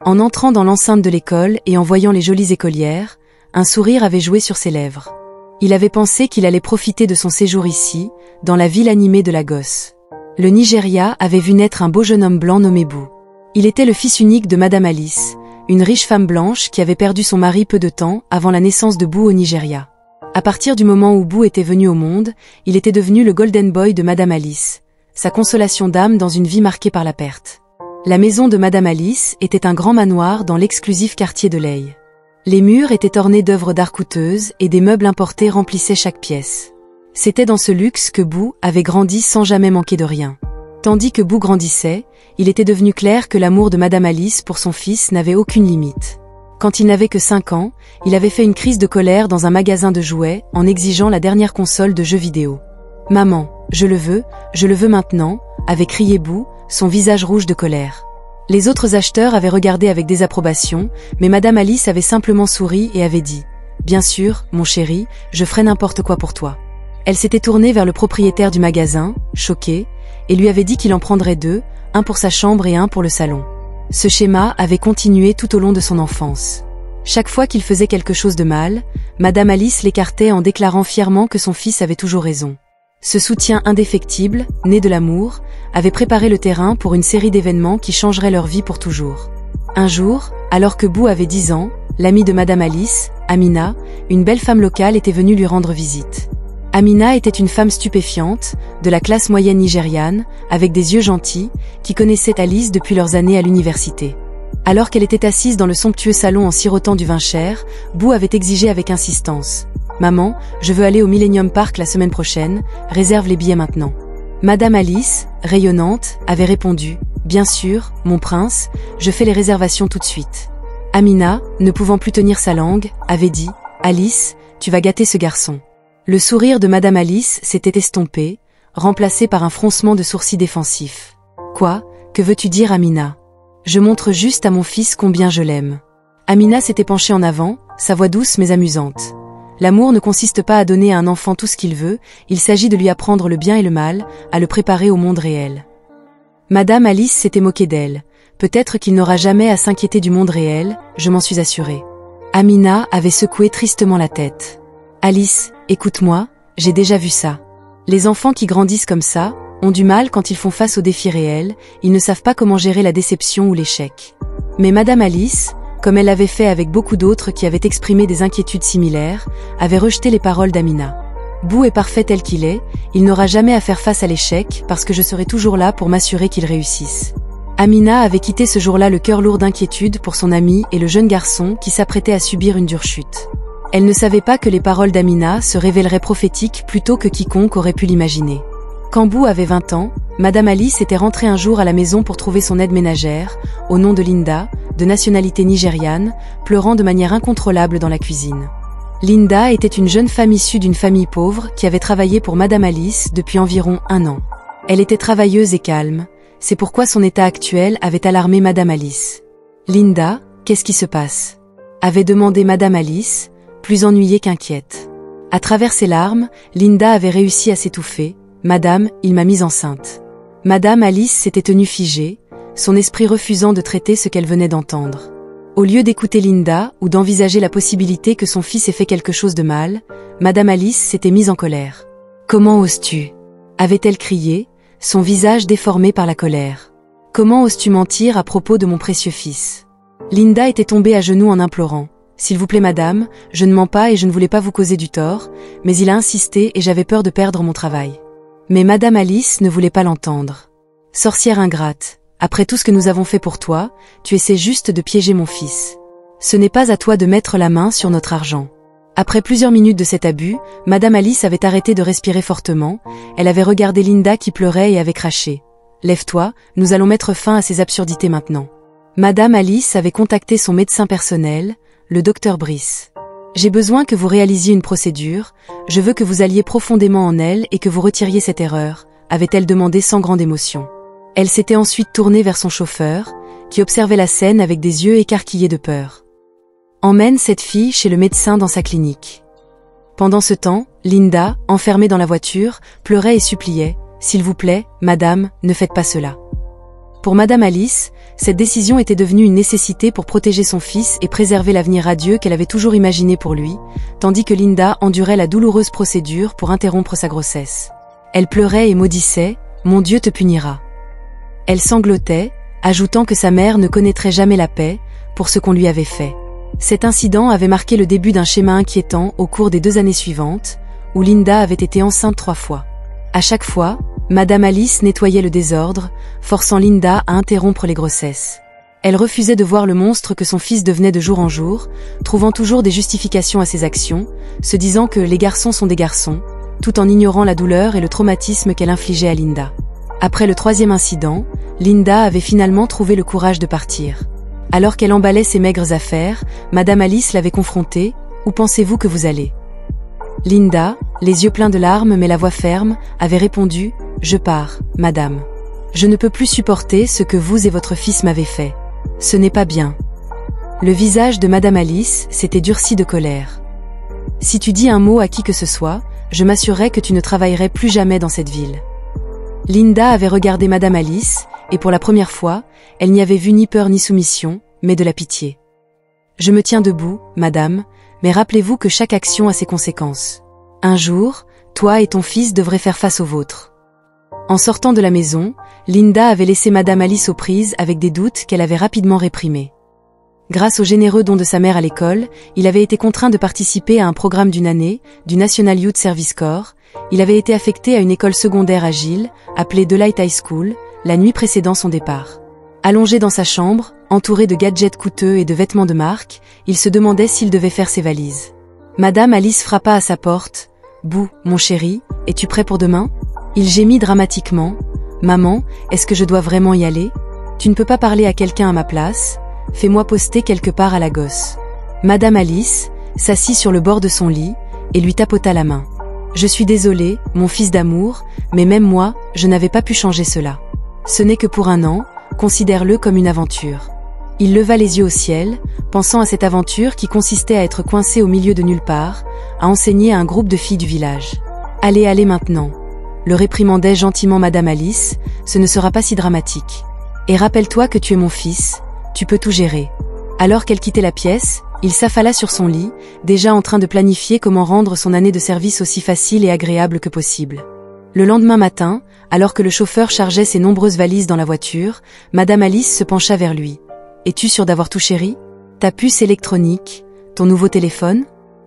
En entrant dans l'enceinte de l'école et en voyant les jolies écolières, un sourire avait joué sur ses lèvres. Il avait pensé qu'il allait profiter de son séjour ici, dans la ville animée de Lagos. Le Nigeria avait vu naître un beau jeune homme blanc nommé Boo. Il était le fils unique de Madame Alice, une riche femme blanche qui avait perdu son mari peu de temps avant la naissance de Boo au Nigeria. À partir du moment où Boo était venu au monde, il était devenu le Golden Boy de Madame Alice, sa consolation d'âme dans une vie marquée par la perte. La maison de Madame Alice était un grand manoir dans l'exclusif quartier de Ley. Les murs étaient ornés d'œuvres d'art coûteuses et des meubles importés remplissaient chaque pièce. C'était dans ce luxe que Boo avait grandi sans jamais manquer de rien. Tandis que Boo grandissait, il était devenu clair que l'amour de Madame Alice pour son fils n'avait aucune limite. Quand il n'avait que 5 ans, il avait fait une crise de colère dans un magasin de jouets en exigeant la dernière console de jeux vidéo. « Maman, je le veux maintenant », avait crié Boo, son visage rouge de colère. Les autres acheteurs avaient regardé avec désapprobation, mais Madame Alice avait simplement souri et avait dit « Bien sûr, mon chéri, je ferai n'importe quoi pour toi ». Elle s'était tournée vers le propriétaire du magasin, choqué, et lui avait dit qu'il en prendrait 2, un pour sa chambre et un pour le salon. Ce schéma avait continué tout au long de son enfance. Chaque fois qu'il faisait quelque chose de mal, Madame Alice l'écartait en déclarant fièrement que son fils avait toujours raison. Ce soutien indéfectible, né de l'amour, avait préparé le terrain pour une série d'événements qui changeraient leur vie pour toujours. Un jour, alors que Boo avait 10 ans, l'amie de Madame Alice, Amina, une belle femme locale, était venue lui rendre visite. Amina était une femme stupéfiante, de la classe moyenne nigériane, avec des yeux gentils, qui connaissait Alice depuis leurs années à l'université. Alors qu'elle était assise dans le somptueux salon en sirotant du vin cher, Boo avait exigé avec insistance « Maman, je veux aller au Millennium Park la semaine prochaine, réserve les billets maintenant. » Madame Alice, rayonnante, avait répondu « Bien sûr, mon prince, je fais les réservations tout de suite. » Amina, ne pouvant plus tenir sa langue, avait dit « Alice, tu vas gâter ce garçon. » Le sourire de Madame Alice s'était estompé, remplacé par un froncement de sourcils défensif. « Quoi, que veux-tu dire, Amina ? Je montre juste à mon fils combien je l'aime. » Amina s'était penchée en avant, sa voix douce mais amusante. L'amour ne consiste pas à donner à un enfant tout ce qu'il veut, il s'agit de lui apprendre le bien et le mal, à le préparer au monde réel. Madame Alice s'était moquée d'elle. Peut-être qu'il n'aura jamais à s'inquiéter du monde réel, je m'en suis assurée. Amina avait secoué tristement la tête. Alice, écoute-moi, j'ai déjà vu ça. Les enfants qui grandissent comme ça ont du mal quand ils font face aux défis réels, ils ne savent pas comment gérer la déception ou l'échec. Mais Madame Alice, comme elle l'avait fait avec beaucoup d'autres qui avaient exprimé des inquiétudes similaires, avait rejeté les paroles d'Amina. Boo est parfait tel qu'il est, il n'aura jamais à faire face à l'échec parce que je serai toujours là pour m'assurer qu'il réussisse. Amina avait quitté ce jour-là le cœur lourd d'inquiétude pour son ami et le jeune garçon qui s'apprêtait à subir une dure chute. Elle ne savait pas que les paroles d'Amina se révéleraient prophétiques plutôt que quiconque aurait pu l'imaginer. Quand Boo avait 20 ans, Madame Alice était rentrée un jour à la maison pour trouver son aide ménagère, au nom de Linda, de nationalité nigériane, pleurant de manière incontrôlable dans la cuisine. Linda était une jeune femme issue d'une famille pauvre qui avait travaillé pour Madame Alice depuis environ 1 an. Elle était travailleuse et calme, c'est pourquoi son état actuel avait alarmé Madame Alice. « Linda, qu'est-ce qui se passe ?» avait demandé Madame Alice, plus ennuyée qu'inquiète. À travers ses larmes, Linda avait réussi à s'étouffer. « Madame, il m'a mise enceinte. » Madame Alice s'était tenue figée, son esprit refusant de traiter ce qu'elle venait d'entendre. Au lieu d'écouter Linda ou d'envisager la possibilité que son fils ait fait quelque chose de mal, Madame Alice s'était mise en colère. « Comment oses-tu » avait-elle crié, son visage déformé par la colère. « Comment oses-tu mentir à propos de mon précieux fils ?» Linda était tombée à genoux en implorant. « S'il vous plaît madame, je ne mens pas et je ne voulais pas vous causer du tort, mais il a insisté et j'avais peur de perdre mon travail. » Mais Madame Alice ne voulait pas l'entendre. « Sorcière ingrate, après tout ce que nous avons fait pour toi, tu essaies juste de piéger mon fils. Ce n'est pas à toi de mettre la main sur notre argent. » Après plusieurs minutes de cet abus, Madame Alice avait arrêté de respirer fortement, elle avait regardé Linda qui pleurait et avait craché. « Lève-toi, nous allons mettre fin à ces absurdités maintenant. » Madame Alice avait contacté son médecin personnel, le docteur Brice. « J'ai besoin que vous réalisiez une procédure, je veux que vous alliez profondément en elle et que vous retiriez cette erreur, » avait-elle demandé sans grande émotion. Elle s'était ensuite tournée vers son chauffeur, qui observait la scène avec des yeux écarquillés de peur. « Emmène cette fille chez le médecin dans sa clinique. » Pendant ce temps, Linda, enfermée dans la voiture, pleurait et suppliait « S'il vous plaît, madame, ne faites pas cela. » Pour Madame Alice, Cette décision était devenue une nécessité pour protéger son fils et préserver l'avenir radieux qu'elle avait toujours imaginé pour lui, tandis que Linda endurait la douloureuse procédure pour interrompre sa grossesse. Elle pleurait et maudissait « Mon Dieu te punira ». Elle sanglotait, ajoutant que sa mère ne connaîtrait jamais la paix pour ce qu'on lui avait fait. Cet incident avait marqué le début d'un schéma inquiétant au cours des 2 années suivantes, où Linda avait été enceinte 3 fois. À chaque fois, Madame Alice nettoyait le désordre, forçant Linda à interrompre les grossesses. Elle refusait de voir le monstre que son fils devenait de jour en jour, trouvant toujours des justifications à ses actions, se disant que les garçons sont des garçons, tout en ignorant la douleur et le traumatisme qu'elle infligeait à Linda. Après le 3e incident, Linda avait finalement trouvé le courage de partir. Alors qu'elle emballait ses maigres affaires, Madame Alice l'avait confrontée « Où pensez-vous que vous allez ?» Linda, les yeux pleins de larmes mais la voix ferme, avait répondu « Je pars, madame. Je ne peux plus supporter ce que vous et votre fils m'avez fait. Ce n'est pas bien. » Le visage de Madame Alice s'était durci de colère. « Si tu dis un mot à qui que ce soit, je m'assurerai que tu ne travaillerais plus jamais dans cette ville. » Linda avait regardé Madame Alice, et pour la première fois, elle n'y avait vu ni peur ni soumission, mais de la pitié. « Je me tiens debout, madame, mais rappelez-vous que chaque action a ses conséquences. Un jour, toi et ton fils devrez faire face aux vôtres. » En sortant de la maison, Linda avait laissé Madame Alice aux prises avec des doutes qu'elle avait rapidement réprimés. Grâce aux généreux dons de sa mère à l'école, il avait été contraint de participer à un programme d'1 année, du National Youth Service Corps. Il avait été affecté à une école secondaire à Giles, appelée Delight High School, la nuit précédant son départ. Allongé dans sa chambre, entouré de gadgets coûteux et de vêtements de marque, il se demandait s'il devait faire ses valises. Madame Alice frappa à sa porte. « Boo, mon chéri, es-tu prêt pour demain ?» Il gémit dramatiquement. « Maman, est-ce que je dois vraiment y aller ? Tu ne peux pas parler à quelqu'un à ma place. Fais-moi poster quelque part à la gosse. » Madame Alice s'assit sur le bord de son lit et lui tapota la main. « Je suis désolée, mon fils d'amour, mais même moi, je n'avais pas pu changer cela. Ce n'est que pour 1 an, considère-le comme une aventure. » Il leva les yeux au ciel, pensant à cette aventure qui consistait à être coincé au milieu de nulle part, à enseigner à un groupe de filles du village. « Allez maintenant. » Le réprimandait gentiment Madame Alice, « ce ne sera pas si dramatique. Et rappelle-toi que tu es mon fils, tu peux tout gérer. » Alors qu'elle quittait la pièce, il s'affala sur son lit, déjà en train de planifier comment rendre son année de service aussi facile et agréable que possible. Le lendemain matin, alors que le chauffeur chargeait ses nombreuses valises dans la voiture, Madame Alice se pencha vers lui. « Es-tu sûr d'avoir tout, chéri ? Ta puce électronique, ton nouveau téléphone ?»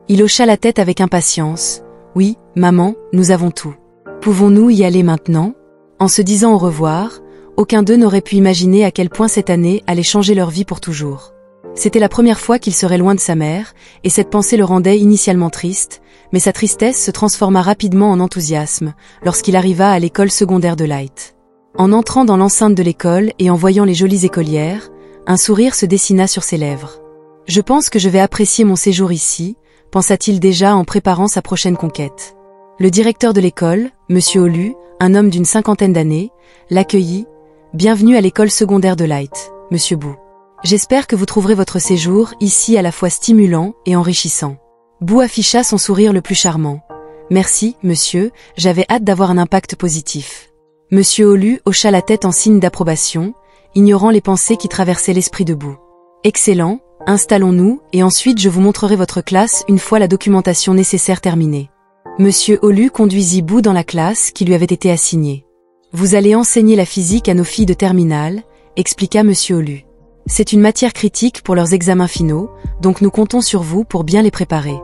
Il hocha la tête avec impatience. « Oui, maman, nous avons tout. Pouvons-nous y aller maintenant ?» En se disant au revoir, aucun d'eux n'aurait pu imaginer à quel point cette année allait changer leur vie pour toujours. C'était la première fois qu'il serait loin de sa mère, et cette pensée le rendait initialement triste, mais sa tristesse se transforma rapidement en enthousiasme, lorsqu'il arriva à l'école secondaire de Light. En entrant dans l'enceinte de l'école et en voyant les jolies écolières, un sourire se dessina sur ses lèvres. « Je pense que je vais apprécier mon séjour ici », pensa-t-il déjà en préparant sa prochaine conquête. Le directeur de l'école, Monsieur Olu, un homme d'une 50aine d'années, l'accueillit. « Bienvenue à l'école secondaire de Light, Monsieur Boo. J'espère que vous trouverez votre séjour ici à la fois stimulant et enrichissant. » Boo afficha son sourire le plus charmant. « Merci, monsieur, j'avais hâte d'avoir un impact positif. » Monsieur Olu hocha la tête en signe d'approbation, ignorant les pensées qui traversaient l'esprit de Boo. « Excellent, installons-nous et ensuite je vous montrerai votre classe une fois la documentation nécessaire terminée. » Monsieur Olu conduisit Boo dans la classe qui lui avait été assignée. « Vous allez enseigner la physique à nos filles de terminale, » expliqua Monsieur Olu. « C'est une matière critique pour leurs examens finaux, donc nous comptons sur vous pour bien les préparer. »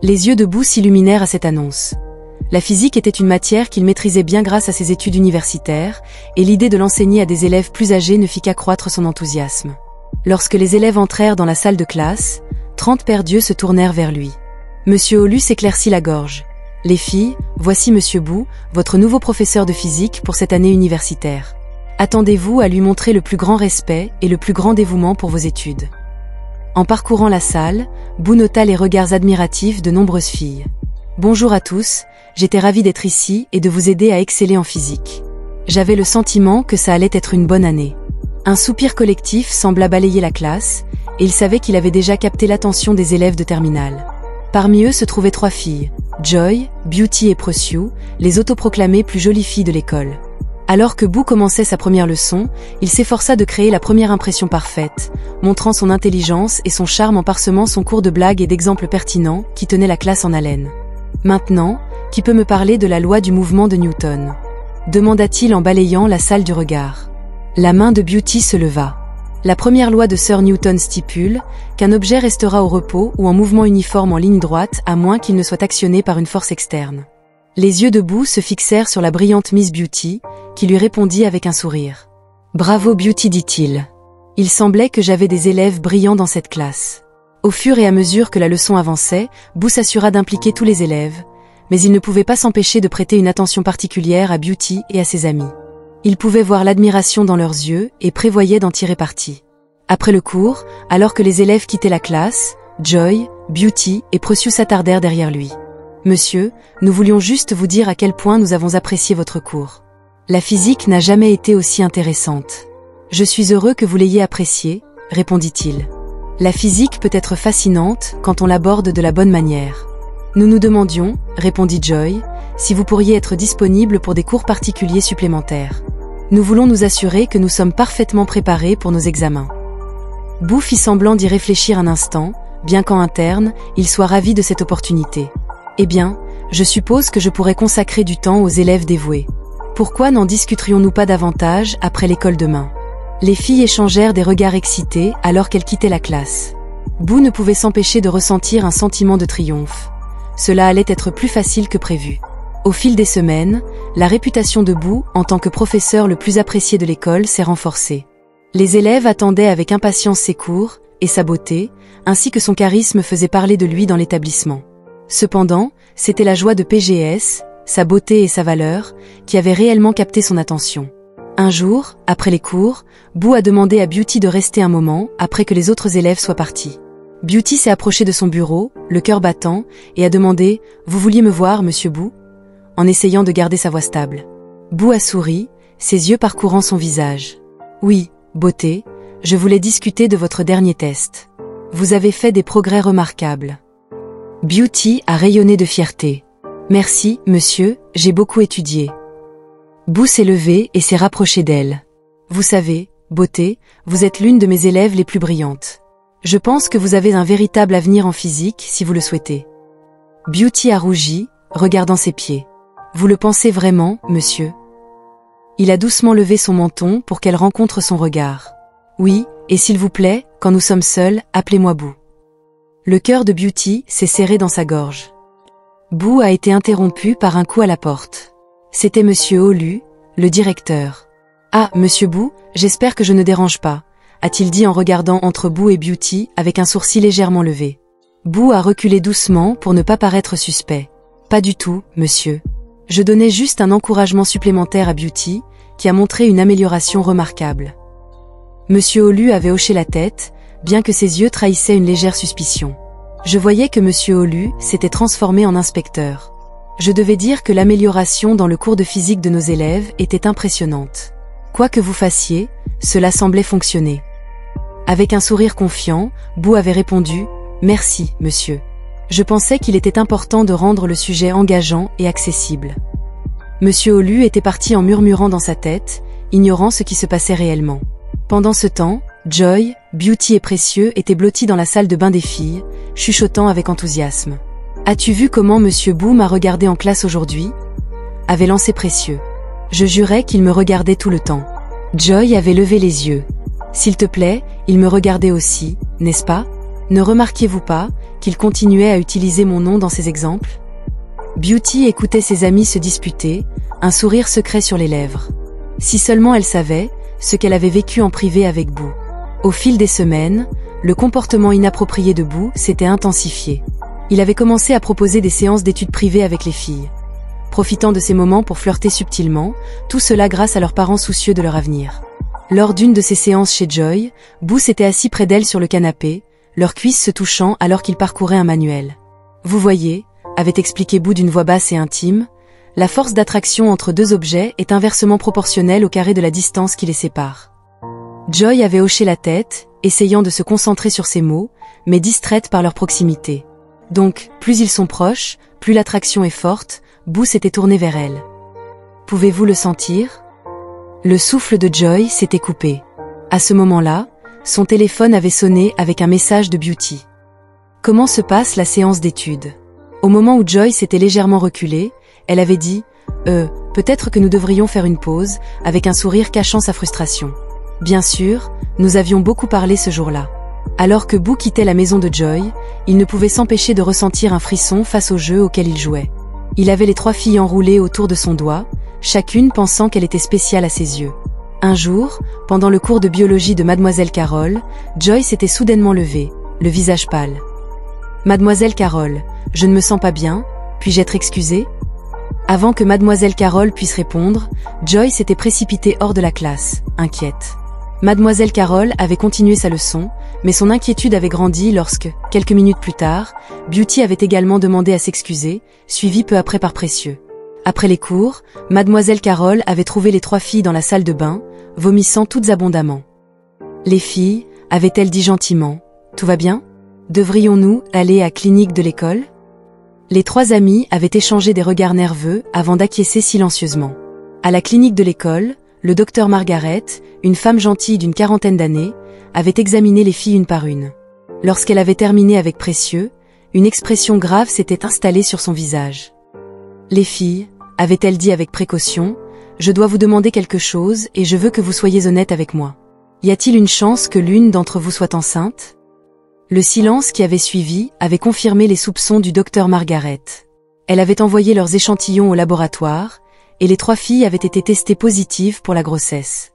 Les yeux de Boo s'illuminèrent à cette annonce. La physique était une matière qu'il maîtrisait bien grâce à ses études universitaires, et l'idée de l'enseigner à des élèves plus âgés ne fit qu'accroître son enthousiasme. Lorsque les élèves entrèrent dans la salle de classe, 30 paires d'yeux se tournèrent vers lui. Monsieur Olu s'éclaircit la gorge. « Les filles, voici Monsieur Boo, votre nouveau professeur de physique pour cette année universitaire. Attendez-vous à lui montrer le plus grand respect et le plus grand dévouement pour vos études. » En parcourant la salle, Boo nota les regards admiratifs de nombreuses filles. « Bonjour à tous, j'étais ravie d'être ici et de vous aider à exceller en physique. J'avais le sentiment que ça allait être une bonne année. » Un soupir collectif sembla balayer la classe, et il savait qu'il avait déjà capté l'attention des élèves de terminale. Parmi eux se trouvaient 3 filles, Joy, Beauty et Precious, les autoproclamées plus jolies filles de l'école. Alors que Boo commençait sa première leçon, il s'efforça de créer la première impression parfaite, montrant son intelligence et son charme en parsemant son cours de blagues et d'exemples pertinents qui tenaient la classe en haleine. Maintenant, qui peut me parler de la loi du mouvement de Newton ? Demanda-t-il en balayant la salle du regard. La main de Beauty se leva. La première loi de Sir Newton stipule qu'un objet restera au repos ou en mouvement uniforme en ligne droite à moins qu'il ne soit actionné par une force externe. Les yeux de Boo se fixèrent sur la brillante Miss Beauty, qui lui répondit avec un sourire. « Bravo Beauty, dit-il. Il semblait que j'avais des élèves brillants dans cette classe. » Au fur et à mesure que la leçon avançait, Boo s'assura d'impliquer tous les élèves, mais il ne pouvait pas s'empêcher de prêter une attention particulière à Beauty et à ses amis. Il pouvait voir l'admiration dans leurs yeux et prévoyait d'en tirer parti. Après le cours, alors que les élèves quittaient la classe, Joy, Beauty et Precious s'attardèrent derrière lui. « Monsieur, nous voulions juste vous dire à quel point nous avons apprécié votre cours. La physique n'a jamais été aussi intéressante. Je suis heureux que vous l'ayez appréciée, répondit-il. La physique peut être fascinante quand on l'aborde de la bonne manière. Nous nous demandions, répondit Joy, si vous pourriez être disponible pour des cours particuliers supplémentaires. Nous voulons nous assurer que nous sommes parfaitement préparés pour nos examens. Boo fit semblant d'y réfléchir un instant, bien qu'en interne, il soit ravi de cette opportunité. Eh bien, je suppose que je pourrais consacrer du temps aux élèves dévoués. Pourquoi n'en discuterions-nous pas davantage après l'école demain ? Les filles échangèrent des regards excités alors qu'elles quittaient la classe. Boo ne pouvait s'empêcher de ressentir un sentiment de triomphe. Cela allait être plus facile que prévu. Au fil des semaines, la réputation de Boo en tant que professeur le plus apprécié de l'école s'est renforcée. Les élèves attendaient avec impatience ses cours et sa beauté, ainsi que son charisme faisait parler de lui dans l'établissement. Cependant, c'était la joie de PGS, sa beauté et sa valeur, qui avaient réellement capté son attention. Un jour, après les cours, Boo a demandé à Beauty de rester un moment après que les autres élèves soient partis. Beauty s'est approchée de son bureau, le cœur battant, et a demandé « Vous vouliez me voir, monsieur Boo ?» en essayant de garder sa voix stable. Boo a souri, ses yeux parcourant son visage. « Oui, beauté, je voulais discuter de votre dernier test. Vous avez fait des progrès remarquables. » Beauty a rayonné de fierté. « Merci, monsieur, j'ai beaucoup étudié. » Boo s'est levé et s'est rapproché d'elle. « Vous savez, beauté, vous êtes l'une de mes élèves les plus brillantes. Je pense que vous avez un véritable avenir en physique si vous le souhaitez. » Beauty a rougi, regardant ses pieds. « Vous le pensez vraiment, monsieur ?» Il a doucement levé son menton pour qu'elle rencontre son regard. « Oui, et s'il vous plaît, quand nous sommes seuls, appelez-moi Boo. » Le cœur de Beauty s'est serré dans sa gorge. Boo a été interrompu par un coup à la porte. C'était monsieur Olu, le directeur. « Ah, monsieur Boo, j'espère que je ne dérange pas, » a-t-il dit en regardant entre Boo et Beauty avec un sourcil légèrement levé. Boo a reculé doucement pour ne pas paraître suspect. « Pas du tout, monsieur. Je donnais juste un encouragement supplémentaire à Beauty, qui a montré une amélioration remarquable. » Monsieur Olu avait hoché la tête, bien que ses yeux trahissaient une légère suspicion. Je voyais que monsieur Olu s'était transformé en inspecteur. Je devais dire que l'amélioration dans le cours de physique de nos élèves était impressionnante. Quoi que vous fassiez, cela semblait fonctionner. Avec un sourire confiant, Boo avait répondu « Merci, monsieur. Je pensais qu'il était important de rendre le sujet engageant et accessible. » Monsieur Olu était parti en murmurant dans sa tête, ignorant ce qui se passait réellement. Pendant ce temps, Joy, Beauty et Précieux étaient blottis dans la salle de bain des filles, chuchotant avec enthousiasme. « As-tu vu comment monsieur Boo m'a regardé en classe aujourd'hui ?» avait lancé Précieux. Je jurais qu'il me regardait tout le temps. Joy avait levé les yeux. « S'il te plaît, il me regardait aussi, n'est-ce pas ? Ne remarquiez-vous pas qu'il continuait à utiliser mon nom dans ses exemples ?» Beauty écoutait ses amis se disputer, un sourire secret sur les lèvres. Si seulement elle savait ce qu'elle avait vécu en privé avec Boo. Au fil des semaines, le comportement inapproprié de Boo s'était intensifié. Il avait commencé à proposer des séances d'études privées avec les filles, profitant de ces moments pour flirter subtilement, tout cela grâce à leurs parents soucieux de leur avenir. Lors d'une de ces séances chez Joy, Boo s'était assis près d'elle sur le canapé, leurs cuisses se touchant alors qu'il parcourait un manuel. « Vous voyez, » avait expliqué Boo d'une voix basse et intime, « la force d'attraction entre deux objets est inversement proportionnelle au carré de la distance qui les sépare. » Joy avait hoché la tête, essayant de se concentrer sur ces mots, mais distraite par leur proximité. Donc, plus ils sont proches, plus l'attraction est forte, Boo s'était tourné vers elle. « Pouvez-vous le sentir ?» Le souffle de Joy s'était coupé. À ce moment-là, son téléphone avait sonné avec un message de Beauty. Comment se passe la séance d'études? Au moment où Joy s'était légèrement reculée, elle avait dit « peut-être que nous devrions faire une pause » avec un sourire cachant sa frustration. Bien sûr, nous avions beaucoup parlé ce jour-là. Alors que Boo quittait la maison de Joy, il ne pouvait s'empêcher de ressentir un frisson face au jeu auquel il jouait. Il avait les 3 filles enroulées autour de son doigt, chacune pensant qu'elle était spéciale à ses yeux. Un jour, pendant le cours de biologie de Mademoiselle Carole, Joy s'était soudainement levée, le visage pâle. « Mademoiselle Carole, je ne me sens pas bien, puis-je être excusée ?» Avant que Mademoiselle Carole puisse répondre, Joy s'était précipitée hors de la classe, inquiète. Mademoiselle Carole avait continué sa leçon, mais son inquiétude avait grandi lorsque, quelques minutes plus tard, Beauty avait également demandé à s'excuser, suivie peu après par Précieux. Après les cours, Mademoiselle Carole avait trouvé les 3 filles dans la salle de bain, vomissant toutes abondamment. Les filles, avait-elle dit gentiment, « Tout va bien? Devrions-nous aller à clinique de l'école ?» Les 3 amies avaient échangé des regards nerveux avant d'acquiescer silencieusement. À la clinique de l'école, le docteur Margaret, une femme gentille d'une 40aine d'années, avait examiné les filles une par une. Lorsqu'elle avait terminé avec Précieux, une expression grave s'était installée sur son visage. « Les filles, avait-elle dit avec précaution, je dois vous demander quelque chose et je veux que vous soyez honnêtes avec moi. Y a-t-il une chance que l'une d'entre vous soit enceinte ?» Le silence qui avait suivi avait confirmé les soupçons du docteur Margaret. Elle avait envoyé leurs échantillons au laboratoire, et les 3 filles avaient été testées positives pour la grossesse.